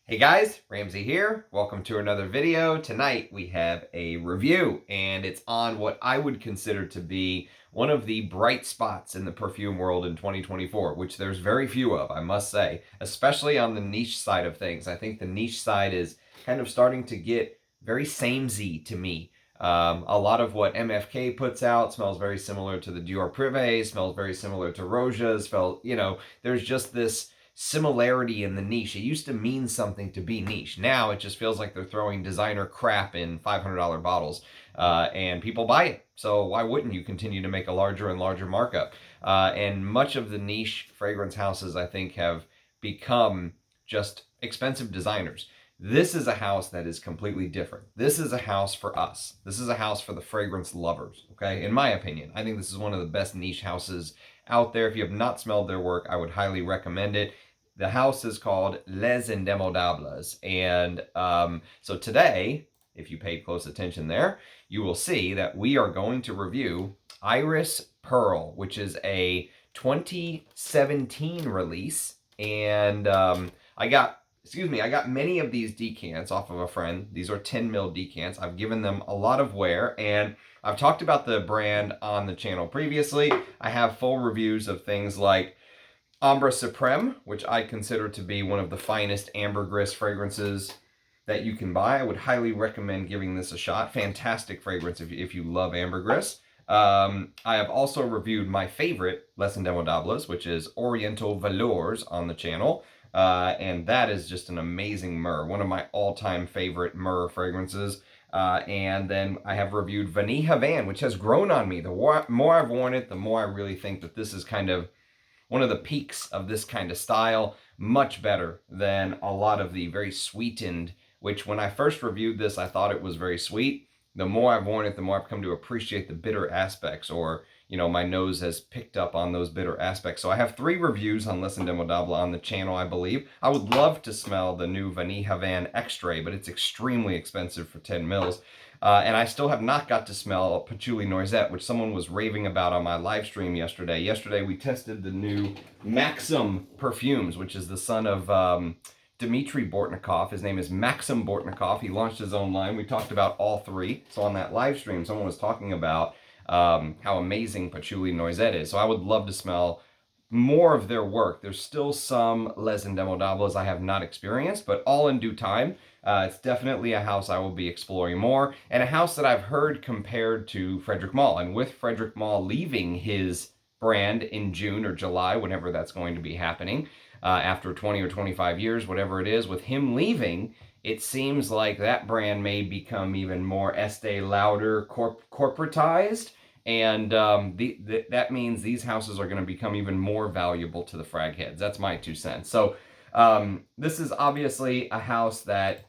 Hey guys, Ramsey here. Welcome to another video. Tonight we have a review and it's on what I would consider to be one of the bright spots in the perfume world in 2024, which there's very few of, I must say, especially on the niche side of things. I think the niche side is kind of starting to get very samey to me. A lot of what MFK puts out smells very similar to the Dior Privé, smells very similar to Roja, there's just this similarity in the niche. It used to mean something to be niche. Now it just feels like they're throwing designer crap in $500 bottles, and people buy it. So why wouldn't you continue to make a larger and larger markup? And much of the niche fragrance houses, I think, have become just expensive designers. This is a house that is completely different. This is a house for us. This is a house for the fragrance lovers, okay? In my opinion, I think this is one of the best niche houses out there. If you have not smelled their work, I would highly recommend it. The house is called Les Indemodables. And so today, if you paid close attention there, you will see that we are going to review Iris Perle, which is a 2017 release. And I got many of these decants off of a friend. These are 10 ml decants. I've given them a lot of wear, and I've talked about the brand on the channel previously. I have full reviews of things like Ambre Supreme, which I consider to be one of the finest ambergris fragrances that you can buy. I would highly recommend giving this a shot. Fantastic fragrance if you love ambergris. I have also reviewed my favorite Les Indemodables, which is Oriental Velours on the channel. And that is just an amazing myrrh, one of my all-time favorite myrrh fragrances. And then I have reviewed Vanille Havane, which has grown on me. The more I've worn it, the more I really think that this is kind of one of the peaks of this kind of style. Much better than a lot of the very sweetened, which when I first reviewed this, I thought it was very sweet. The more I've worn it, the more I've come to appreciate the bitter aspects, or, my nose has picked up on those bitter aspects. So I have 3 reviews on Les Indemodables on the channel, I believe. I would love to smell the new Vanille Havane Extrait, but it's extremely expensive for 10 mils. And I still have not got to smell Patchouli Noisette, which someone was raving about on my live stream yesterday. Yesterday we tested the new Maxim perfumes, which is the son of Dmitry Bortnikov. His name is Maxim Bortnikov. He launched his own line. We talked about all 3. So on that live stream, someone was talking about how amazing Patchouli Noisette is. So I would love to smell more of their work. There's still some Les Indemodables I have not experienced, but all in due time. It's definitely a house I will be exploring more, and a house that I've heard compared to Frederic Malle. And with Frederic Malle leaving his brand in June or July, whenever that's going to be happening, after 20 or 25 years, whatever it is, with him leaving, it seems like that brand may become even more Estee Lauder corporatized. And that means these houses are going to become even more valuable to the frag heads. That's my 2 cents. So this is obviously a house that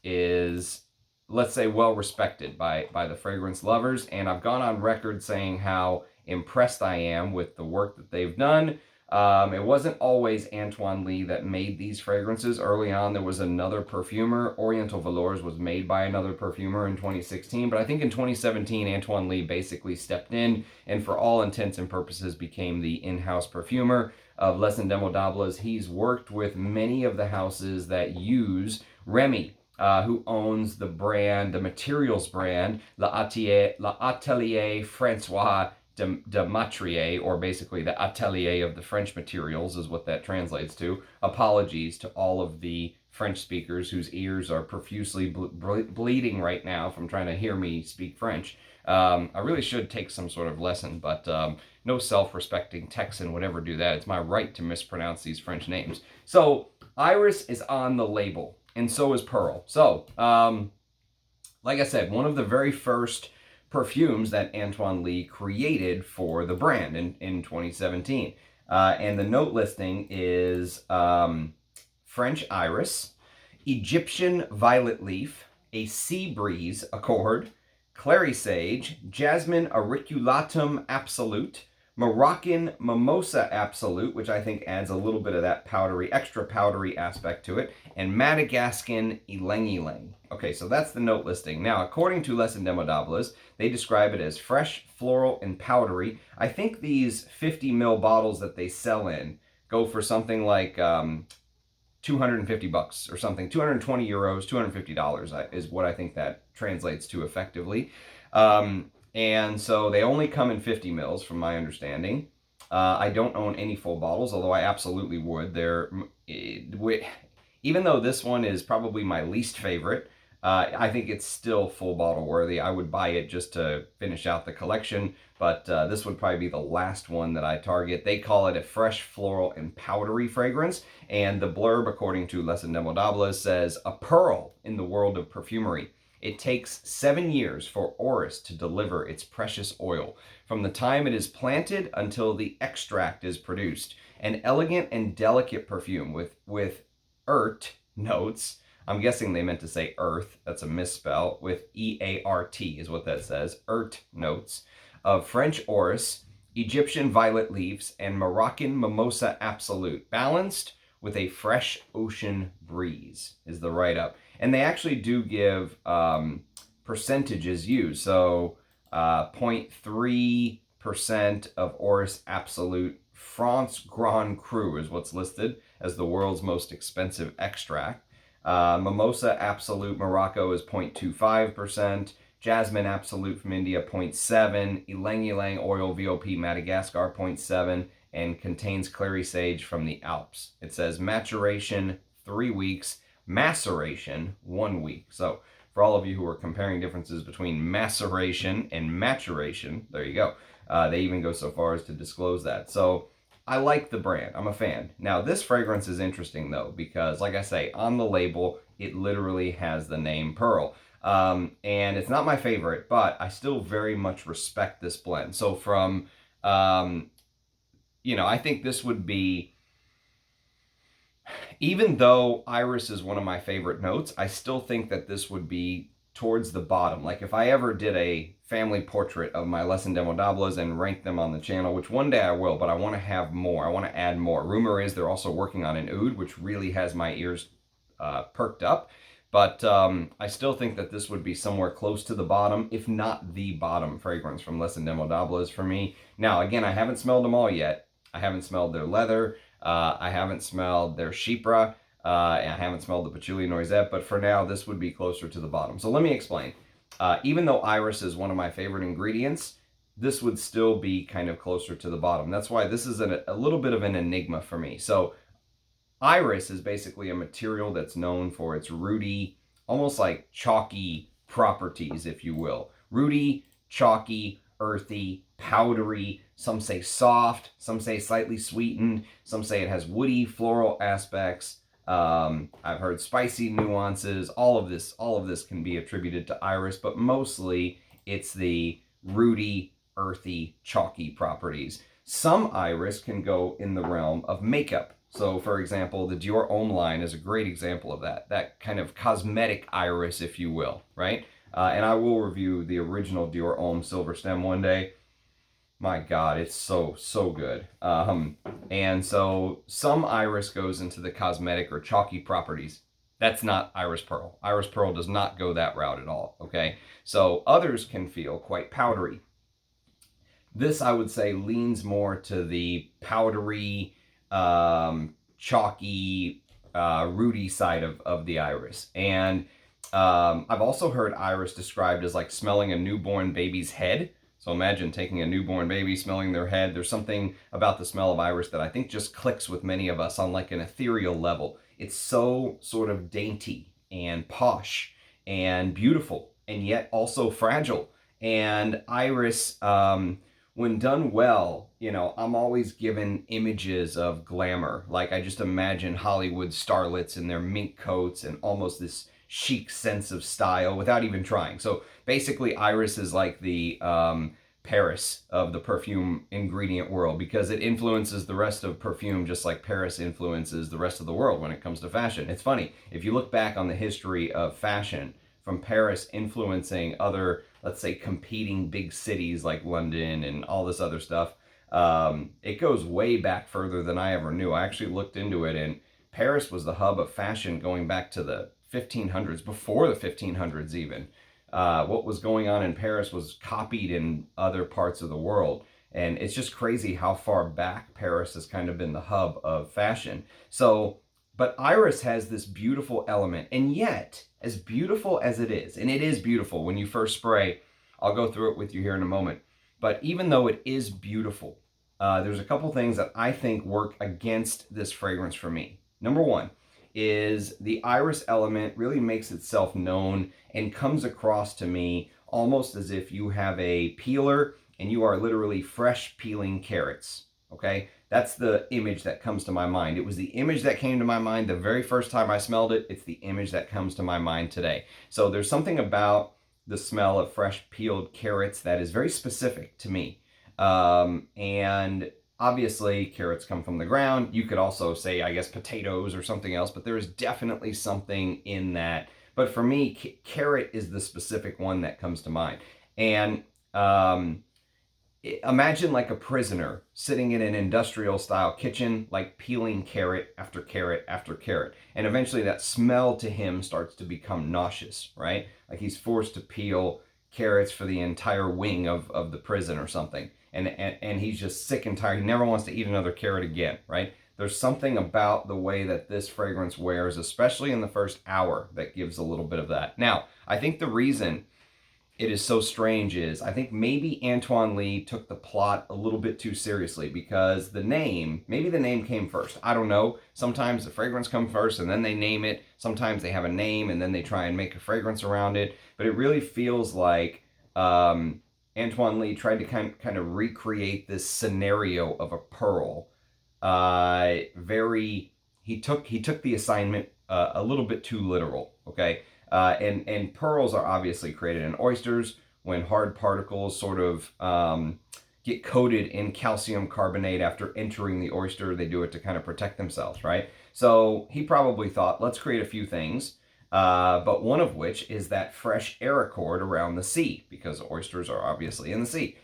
is, let's say, well respected by the fragrance lovers. And I've gone on record saying how impressed I am with the work that they've done. It wasn't always Antoine Lie that made these fragrances. Early on, there was another perfumer. Oriental Velours was made by another perfumer in 2016. But I think in 2017, Antoine Lie basically stepped in and for all intents and purposes became the in-house perfumer of Les Indemodables. He's worked with many of the houses that use Remy, who owns the brand, the materials brand, L'Atelier Francois de Matrier, or basically the atelier of the French materials is what that translates to. Apologies to all of the French speakers whose ears are profusely bleeding right now from trying to hear me speak French. I really should take some sort of lesson, but no self-respecting Texan would ever do that. It's my right to mispronounce these French names. So Iris is on the label, and so is Perle. So, like I said, one of the very first perfumes that Antoine Lie created for the brand in 2017. And the note listing is French Iris, Egyptian Violet Leaf, a Sea Breeze Accord, Clary Sage, Jasmine Auriculatum Absolute, Moroccan Mimosa Absolute, which I think adds a little bit of that extra powdery aspect to it, and Madagascan Ylang Ylang. Okay, so that's the note listing. Now, according to Les Indemodables, they describe it as fresh, floral, and powdery. I think these 50 ml bottles that they sell in go for something like $250 or something, 220 euros, $250 is what I think that translates to effectively. And so they only come in 50 mils from my understanding. I don't own any full bottles, although I absolutely would. Even though this one is probably my least favorite, I think it's still full bottle worthy. I would buy it just to finish out the collection, but this would probably be the last one that I target. They call it a fresh floral and powdery fragrance, and the blurb, according to Les Indemodables, says, a pearl in the world of perfumery. It takes 7 years for orris to deliver its precious oil, from the time it is planted until the extract is produced. An elegant and delicate perfume with earth notes. I'm guessing they meant to say earth. That's a misspell. With E-A-R-T is what that says. Earth notes of French orris, Egyptian violet leaves, and Moroccan mimosa absolute, balanced with a fresh ocean breeze is the write-up. And they actually do give percentages used. So 0.3% of orris absolute. France Grand Cru is what's listed as the world's most expensive extract. Mimosa Absolute Morocco is 0.25%. Jasmine Absolute from India, 0.7. Ylang Ylang Oil VOP Madagascar, 0.7. And contains clary sage from the Alps. It says maturation 3 weeks, maceration 1 week. So for all of you who are comparing differences between maceration and maturation, there you go. They even go so far as to disclose that. So I like the brand. I'm a fan. Now, this fragrance is interesting, though, because, like I say, on the label, it literally has the name Pearl. And it's not my favorite, but I still very much respect this blend. So from, I think this would be, even though Iris is one of my favorite notes, I still think that this would be towards the bottom. Like if I ever did a family portrait of my Les Indemodables and rank them on the channel, which one day I will, but I want to have more. I want to add more. Rumor is they're also working on an oud, which really has my ears perked up. But I still think that this would be somewhere close to the bottom, if not the bottom fragrance from Les Indemodables for me. Now, again, I haven't smelled them all yet. I haven't smelled their leather. I haven't smelled their chypre. And I haven't smelled the patchouli noisette, but for now, this would be closer to the bottom. So let me explain. Even though iris is one of my favorite ingredients, this would still be kind of closer to the bottom. That's why this is a little bit of an enigma for me. So iris is basically a material that's known for its rooty, almost like chalky properties, if you will. Rooty, chalky, earthy, powdery. Some say soft, some say slightly sweetened, some say it has woody, floral aspects. I've heard spicy nuances. All of this can be attributed to iris, but mostly it's the rooty, earthy, chalky properties. Some iris can go in the realm of makeup. So, for example, the Dior Homme line is a great example of that kind of cosmetic iris, if you will, right? And I will review the original Dior Homme Silver Stem one day. My God, it's so good. And so some iris goes into the cosmetic or chalky properties. That's not Iris Pearl. Iris Pearl does not go that route at all, okay? So others can feel quite powdery. This, I would say, leans more to the powdery, chalky, rooty side of the iris. And I've also heard iris described as like smelling a newborn baby's head. So imagine taking a newborn baby, smelling their head. There's something about the smell of iris that I think just clicks with many of us on like an ethereal level. It's so sort of dainty and posh and beautiful and yet also fragile. And iris, when done well, I'm always given images of glamour. Like I just imagine Hollywood starlets in their mink coats and almost this chic sense of style without even trying. So basically iris is like the Paris of the perfume ingredient world, because it influences the rest of perfume just like Paris influences the rest of the world when it comes to fashion. It's funny, if you look back on the history of fashion, from Paris influencing other, let's say, competing big cities like London and all this other stuff, it goes way back further than I ever knew. I actually looked into it, and Paris was the hub of fashion going back to the 1500s, before the 1500s even. What was going on in Paris was copied in other parts of the world. And it's just crazy how far back Paris has kind of been the hub of fashion. So But iris has this beautiful element, and yet, as beautiful as it is, and it is beautiful when you first spray, I'll go through it with you here in a moment, but even though it is beautiful, there's a couple things that I think work against this fragrance for me. Number one is the iris element really makes itself known and comes across to me almost as if you have a peeler and you are literally fresh peeling carrots, okay? That's the image that comes to my mind. It was the image that came to my mind the very first time I smelled it. It's the image that comes to my mind today. So there's something about the smell of fresh peeled carrots that is very specific to me. And obviously carrots come from the ground. You could also say, I guess, potatoes or something else, but there is definitely something in that. But for me, carrot is the specific one that comes to mind. And imagine like a prisoner sitting in an industrial style kitchen, like peeling carrot after carrot after carrot. And eventually that smell to him starts to become nauseous, right? Like he's forced to peel carrots for the entire wing of the prison or something. And he's just sick and tired. He never wants to eat another carrot again, right? There's something about the way that this fragrance wears, especially in the first hour, that gives a little bit of that. Now, I think the reason it is so strange is I think maybe Antoine Lie took the plot a little bit too seriously, because maybe the name came first. I don't know. Sometimes the fragrance comes first and then they name it. Sometimes they have a name and then they try and make a fragrance around it. But it really feels like Antoine Lie tried to kind of recreate this scenario of a pearl. He took the assignment a little bit too literal, okay? And pearls are obviously created in oysters when hard particles sort of get coated in calcium carbonate after entering the oyster. They do it to kind of protect themselves, right? So he probably thought, let's create a few things, but one of which is that fresh air accord around the sea, because oysters are obviously in the sea.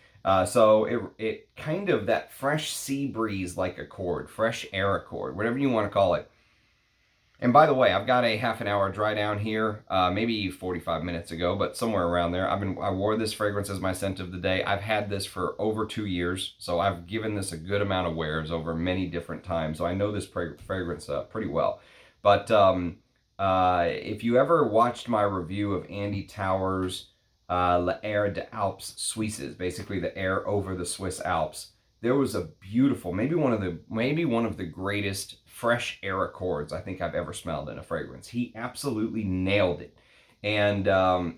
So it kind of, that fresh sea breeze like accord, fresh air accord, whatever you want to call it. And by the way, I've got a half an hour dry down here, maybe 45 minutes ago, but somewhere around there. I wore this fragrance as my scent of the day. I've had this for over 2 years, so I've given this a good amount of wears over many different times. So I know this fragrance pretty well. But if you ever watched my review of Andy Tauer's L'Air des Alpes Suisses, basically the air over the Swiss Alps, there was a beautiful, maybe one of the greatest fresh air accords I think I've ever smelled in a fragrance. He absolutely nailed it. And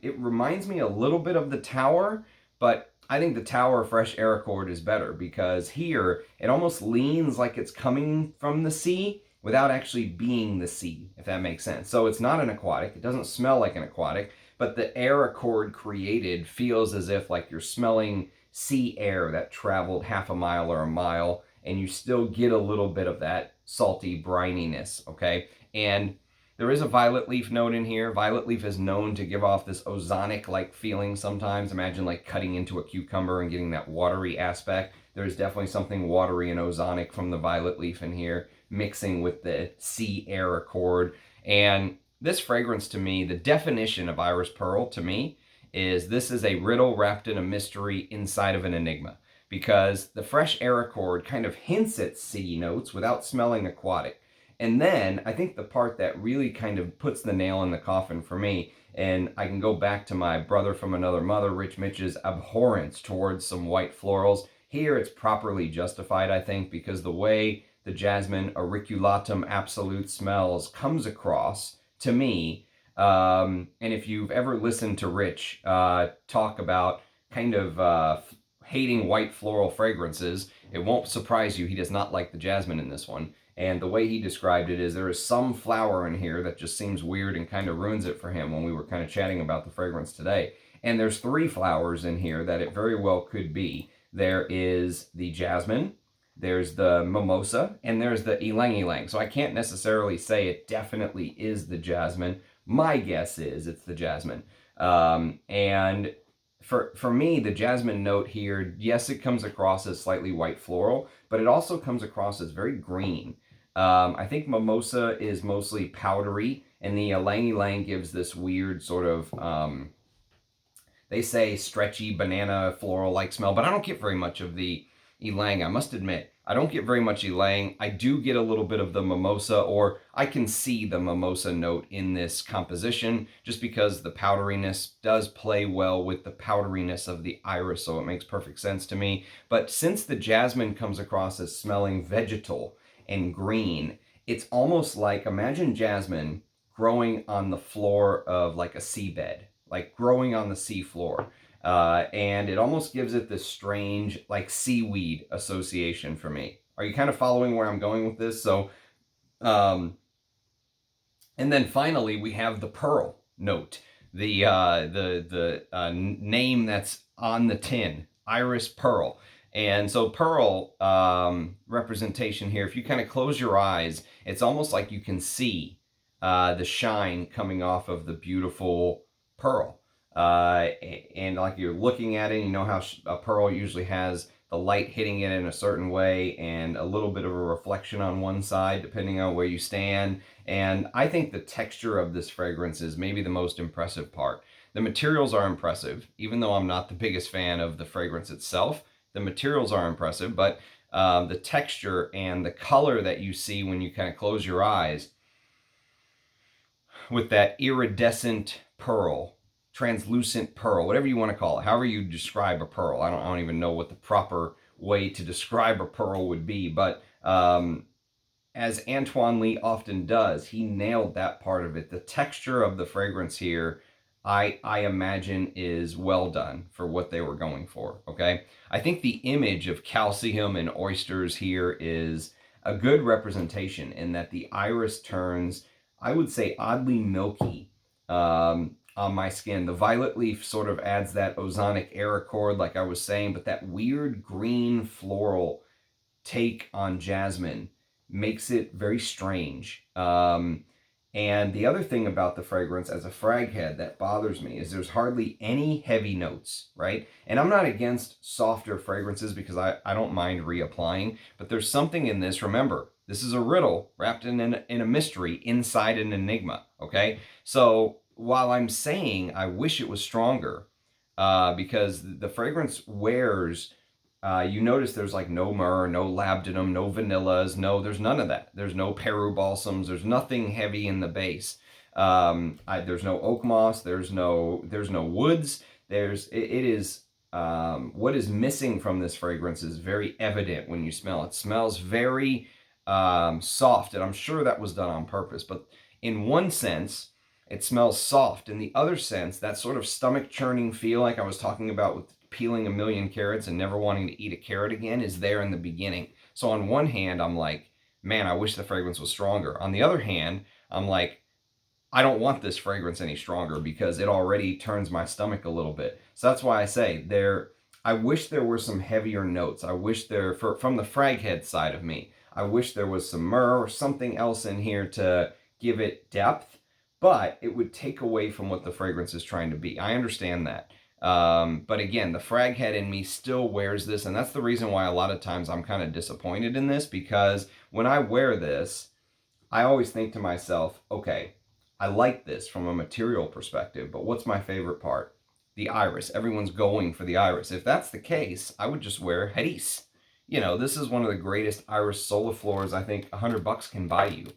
it reminds me a little bit of the Tower, but I think the Tower fresh air accord is better, because here it almost leans like it's coming from the sea without actually being the sea, if that makes sense. So it's not an aquatic. It doesn't smell like an aquatic, but the air accord created feels as if like you're smelling sea air that traveled half a mile or a mile, and you still get a little bit of that salty brininess, okay? And there is a violet leaf note in here. Violet leaf is known to give off this ozonic-like feeling sometimes. Imagine like cutting into a cucumber and getting that watery aspect. There's definitely something watery and ozonic from the violet leaf in here, mixing with the sea air accord. And this fragrance, to me, the definition of Iris Pearl to me is this is a riddle wrapped in a mystery inside of an enigma, because the fresh air accord kind of hints at sea notes without smelling aquatic. And then I think the part that really kind of puts the nail in the coffin for me, and I can go back to my brother from another mother, Rich Mitch's abhorrence towards some white florals. Here it's properly justified, I think, because the way the jasmine auriculatum absolute smells comes across to me. And if you've ever listened to Rich talk about kind of hating white floral fragrances, it won't surprise you he does not like the jasmine in this one. And the way he described it is there is some flower in here that just seems weird and kind of ruins it for him when we were kind of chatting about the fragrance today. And there's 3 flowers in here that it very well could be. There is the jasmine, there's the mimosa, and there's the ylang ylang. So I can't necessarily say it definitely is the jasmine. My guess is it's the jasmine. And for me, the jasmine note here, yes, it comes across as slightly white floral, but it also comes across as very green. I think mimosa is mostly powdery, and the ylang ylang gives this weird sort of, they say stretchy banana floral-like smell, but I don't get very much of the ylang. I must admit, I don't get very much ylang. I do get a little bit of the mimosa, or I can see the mimosa note in this composition just because the powderiness does play well with the powderiness of the iris, so it makes perfect sense to me. But since the jasmine comes across as smelling vegetal and green, it's almost like, imagine jasmine growing on the floor of like a seabed, like growing on the sea floor. And it almost gives it this strange, like, seaweed association for me. Are you kind of following where I'm going with this? So, and then finally we have the pearl note, the name that's on the tin, Iris Pearl. And so pearl representation here, if you kind of close your eyes, it's almost like you can see the shine coming off of the beautiful pearl. And like you're looking at it, you know how a pearl usually has the light hitting it in a certain way and a little bit of a reflection on one side depending on where you stand. And I think the texture of this fragrance is maybe the most impressive part. The materials are impressive, even though I'm not the biggest fan of the fragrance itself. The materials are impressive, but the texture and the color that you see when you kind of close your eyes with that iridescent pearl, translucent pearl, whatever you want to call it, however you describe a pearl. I don't even know what the proper way to describe a pearl would be, but as Antoine Lie often does, he nailed that part of it. The texture of the fragrance here, I imagine, is well done for what they were going for, okay? I think the image of calcium and oysters here is a good representation in that the iris turns, I would say, oddly milky on my skin. The violet leaf sort of adds that ozonic air accord, like I was saying, but that weird green floral take on jasmine makes it very strange. And the other thing about the fragrance as a frag head that bothers me is there's hardly any heavy notes, right? And I'm not against softer fragrances because I don't mind reapplying, but there's something in this. Remember, this is a riddle wrapped in a mystery inside an enigma, okay? So while I'm saying I wish it was stronger, because the fragrance wears, you notice there's like no myrrh, no labdanum, no vanillas, there's none of that. There's no Peru balsams, there's nothing heavy in the base. There's no oak moss, there's no woods. It is, what is missing from this fragrance is very evident when you smell it. It smells very soft, and I'm sure that was done on purpose, but in one sense, it smells soft. In the other sense, that sort of stomach churning feel like I was talking about with peeling a million carrots and never wanting to eat a carrot again is there in the beginning. So on one hand, I'm like, man, I wish the fragrance was stronger. On the other hand, I'm like, I don't want this fragrance any stronger because it already turns my stomach a little bit. So that's why I say I wish there were some heavier notes. I wish from the frag head side of me, I wish there was some myrrh or something else in here to give it depth, but it would take away from what the fragrance is trying to be. I understand that. But again, the frag head in me still wears this, and that's the reason why a lot of times I'm kind of disappointed in this, because when I wear this, I always think to myself, okay, I like this from a material perspective, but what's my favorite part? The iris. Everyone's going for the iris. If that's the case, I would just wear Hiris. You know, this is one of the greatest iris soliflores I think $100 can buy you.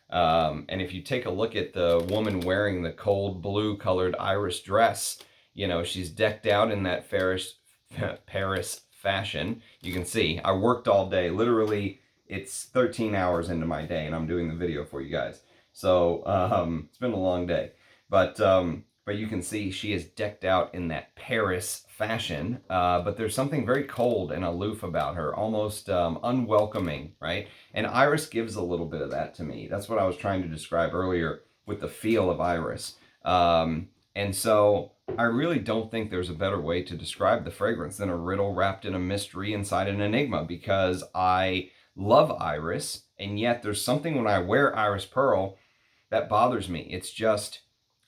And if you take a look at the woman wearing the cold blue colored iris dress, you know, she's decked out in that Paris fashion. You can see I worked all day. Literally, it's 13 hours into my day, and I'm doing the video for you guys. So it's been a long day. But you can see she is decked out in that Paris fashion. But there's something very cold and aloof about her, almost unwelcoming, right? And Iris gives a little bit of that to me. That's what I was trying to describe earlier with the feel of Iris. And so I really don't think there's a better way to describe the fragrance than a riddle wrapped in a mystery inside an enigma, because I love Iris, and yet there's something when I wear Iris Pearl that bothers me. It's just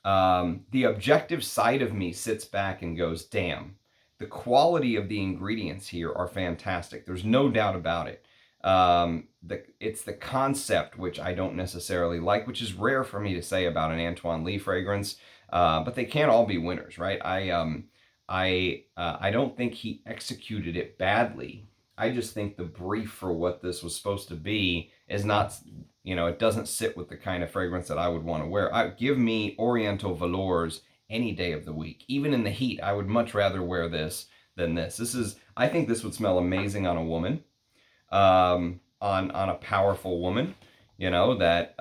the objective side of me sits back and goes, damn, the quality of the ingredients here are fantastic. There's no doubt about it. It's the concept which I don't necessarily like, which is rare for me to say about an Antoine Lie fragrance. But they can't all be winners, right? I don't think he executed it badly. I just think the brief for what this was supposed to be is not, it doesn't sit with the kind of fragrance that I would want to wear. Give me Oriental Velours any day of the week. Even in the heat, I would much rather wear this than this. I think this would smell amazing on a woman, on a powerful woman, that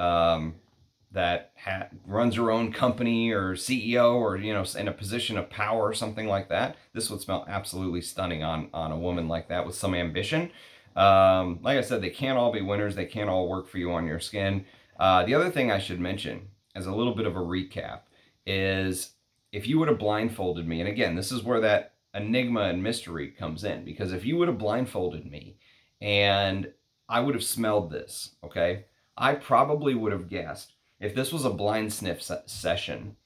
runs her own company or CEO or, in a position of power or something like that. This would smell absolutely stunning on a woman like that with some ambition. Like I said, they can't all be winners. They can't all work for you on your skin. The other thing I should mention as a little bit of a recap is if you would have blindfolded me, and again, this is where that enigma and mystery comes in, because if you would have blindfolded me and I would have smelled this, okay, I probably would have guessed. If this was a blind sniff session,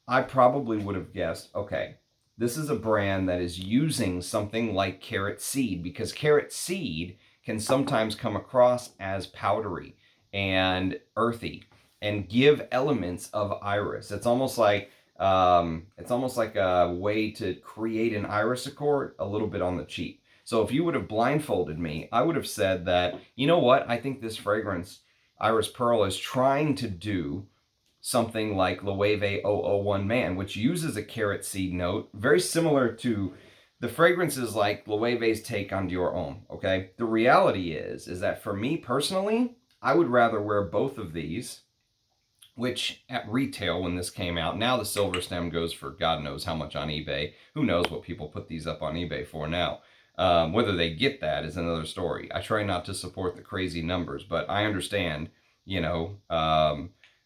I probably would have guessed, okay, this is a brand that is using something like carrot seed, because carrot seed can sometimes come across as powdery and earthy and give elements of iris. It's almost like a way to create an iris accord a little bit on the cheap. So if you would have blindfolded me, I would have said that, you know what, I think this fragrance Iris Perle is trying to do something like Loewe 001 Man, which uses a carrot seed note, very similar to the fragrances like Loewe's take on Dior Homme, okay? The reality is that for me personally, I would rather wear both of these, which at retail when this came out, now the silver stem goes for God knows how much on eBay. Who knows what people put these up on eBay for now. Whether they get that is another story. I try not to support the crazy numbers, but I understand,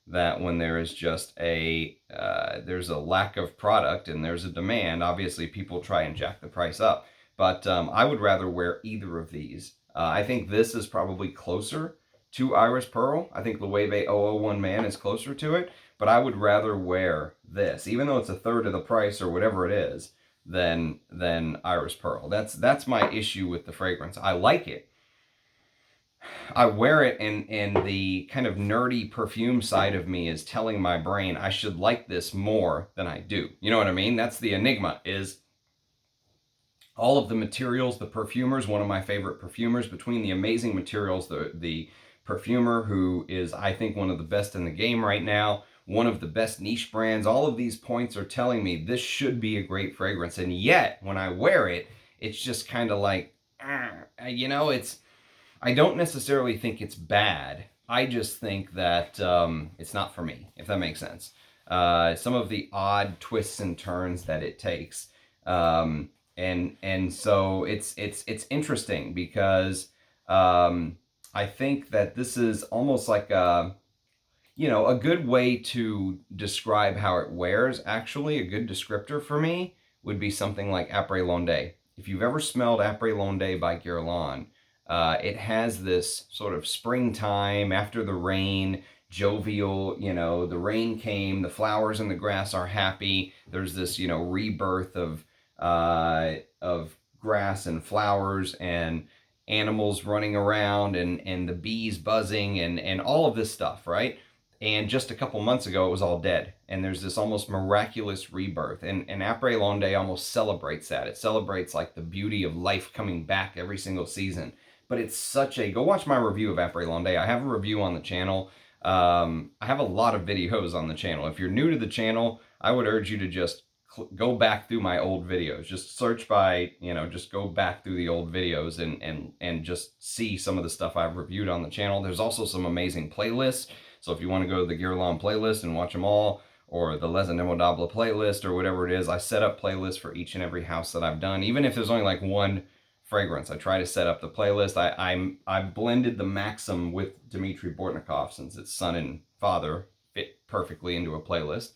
that when there is just there's a lack of product and there's a demand, obviously people try and jack the price up. But I would rather wear either of these. I think this is probably closer to Iris Perle. I think Loewe 001 Man is closer to it, but I would rather wear this, even though it's a third of the price or whatever it is, than Iris Perle. That's my issue with the fragrance. I like it. I wear it, and the kind of nerdy perfume side of me is telling my brain I should like this more than I do. You know what I mean? That's the enigma, is all of the materials, the perfumers, one of my favorite perfumers, between the amazing materials, the perfumer who is, I think, one of the best in the game right now, one of the best niche brands, all of these points are telling me this should be a great fragrance. And yet, when I wear it, it's just kind of like, I don't necessarily think it's bad. I just think that it's not for me, if that makes sense. Some of the odd twists and turns that it takes. And so it's interesting because I think that this is almost like a good way to describe how it wears. Actually, a good descriptor for me would be something like Après L'Onde. If you've ever smelled Après L'Onde by Guerlain, it has this sort of springtime, after the rain, jovial, the rain came, the flowers and the grass are happy. There's this, rebirth of grass and flowers and animals running around and the bees buzzing and all of this stuff, right? And just a couple months ago, it was all dead. And there's this almost miraculous rebirth. And Après L'Onde almost celebrates that. It celebrates like the beauty of life coming back every single season. But it's go watch my review of Après L'Onde. I have a review on the channel. I have a lot of videos on the channel. If you're new to the channel, I would urge you to just go back through my old videos. Just search by, just go back through the old videos and just see some of the stuff I've reviewed on the channel. There's also some amazing playlists. So if you want to go to the Guerlain playlist and watch them all, or the Les Indemodables playlist, or whatever it is, I set up playlists for each and every house that I've done. Even if there's only like one fragrance, I try to set up the playlist. I blended the Maxim with Dmitry Bortnikov, since its son and father fit perfectly into a playlist.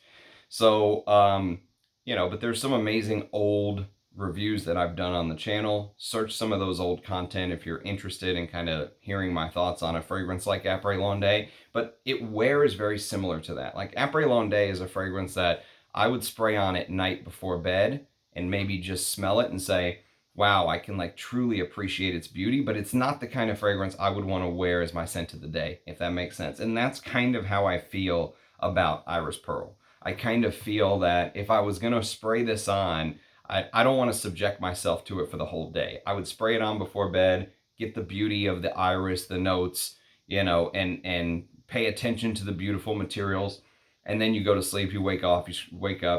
So, but there's some amazing old reviews that I've done on the channel. Search some of those old content if you're interested in kind of hearing my thoughts on a fragrance like Après L'Onde. But it wears very similar to that. Like Après L'Onde is a fragrance that I would spray on at night before bed and maybe just smell it and say, wow, I can like truly appreciate its beauty, but it's not the kind of fragrance I would want to wear as my scent of the day, if that makes sense. And that's kind of how I feel about Iris Perle. I kind of feel that if I was going to spray this on, I don't want to subject myself to it for the whole day. I would spray it on before bed, get the beauty of the iris, the notes, you know, and pay attention to the beautiful materials. And then you go to sleep, you wake up,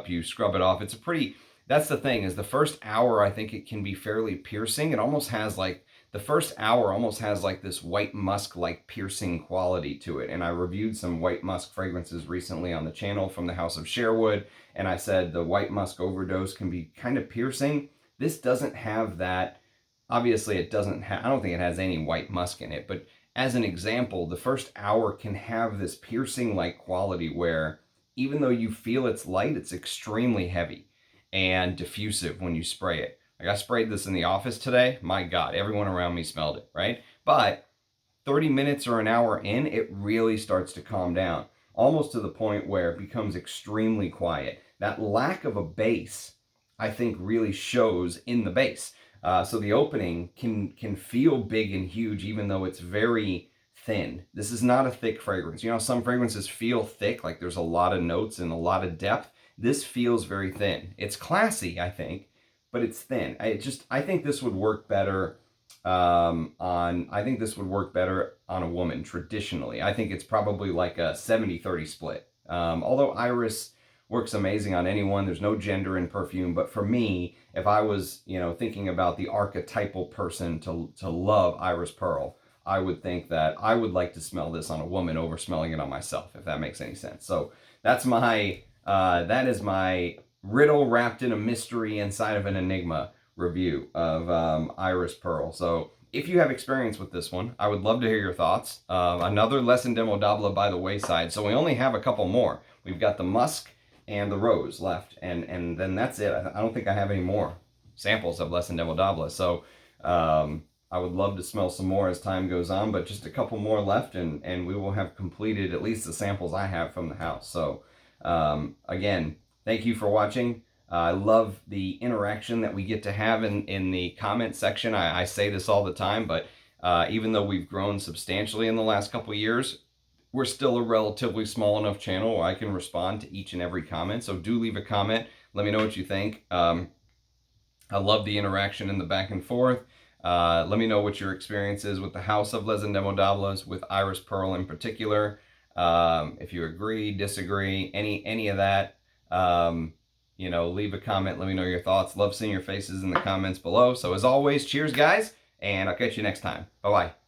you scrub it off. It's a pretty, that's the thing, is the first hour, I think it can be fairly piercing. It almost has like, the first hour almost has like this white musk like piercing quality to it. And I reviewed some white musk fragrances recently on the channel from the House of Sherwood, and I said the white musk overdose can be kind of piercing. This doesn't have that. Obviously it doesn't have, I don't think it has any white musk in it, but as an example, the first hour can have this piercing like quality where even though you feel it's light, it's extremely heavy and diffusive when you spray it. Like I sprayed this in the office today. My God, everyone around me smelled it, right? But 30 minutes or an hour in, it really starts to calm down, almost to the point where it becomes extremely quiet. That lack of a base, I think, really shows in the base. So the opening can feel big and huge, even though it's very thin. This is not a thick fragrance. You know, some fragrances feel thick, like there's a lot of notes and a lot of depth. This feels very thin. It's classy, I think, but it's thin. I think this would work better I think this would work better on a woman traditionally. I think it's probably like a 70-30 split. Although Iris works amazing on anyone, there's no gender in perfume, but for me, if I was, you know, thinking about the archetypal person to love Iris Pearl, I would think that I would like to smell this on a woman over smelling it on myself, if that makes any sense. So that's my, that is my riddle wrapped in a mystery inside of an enigma review of Iris Pearl. So if you have experience with this one, I would love to hear your thoughts. Another Les Indemodables by the wayside. So we only have a couple more. We've got the musk and the rose left, and then that's it. I don't think I have any more samples of Les Indemodables. So I would love to smell some more as time goes on, but just a couple more left, and we will have completed at least the samples I have from the house. So again, thank you for watching. I love the interaction that we get to have in the comment section. I say this all the time, but even though we've grown substantially in the last couple of years, we're still a relatively small enough channel where I can respond to each and every comment. So do leave a comment. Let me know what you think. I love the interaction and the back and forth. Let me know what your experience is with the House of Les Indemodables, with Iris Pearl in particular. If you agree, disagree, any of that. You know, leave a comment. Let me know your thoughts. Love seeing your faces in the comments below. So as always, cheers, guys, and I'll catch you next time. Bye-bye.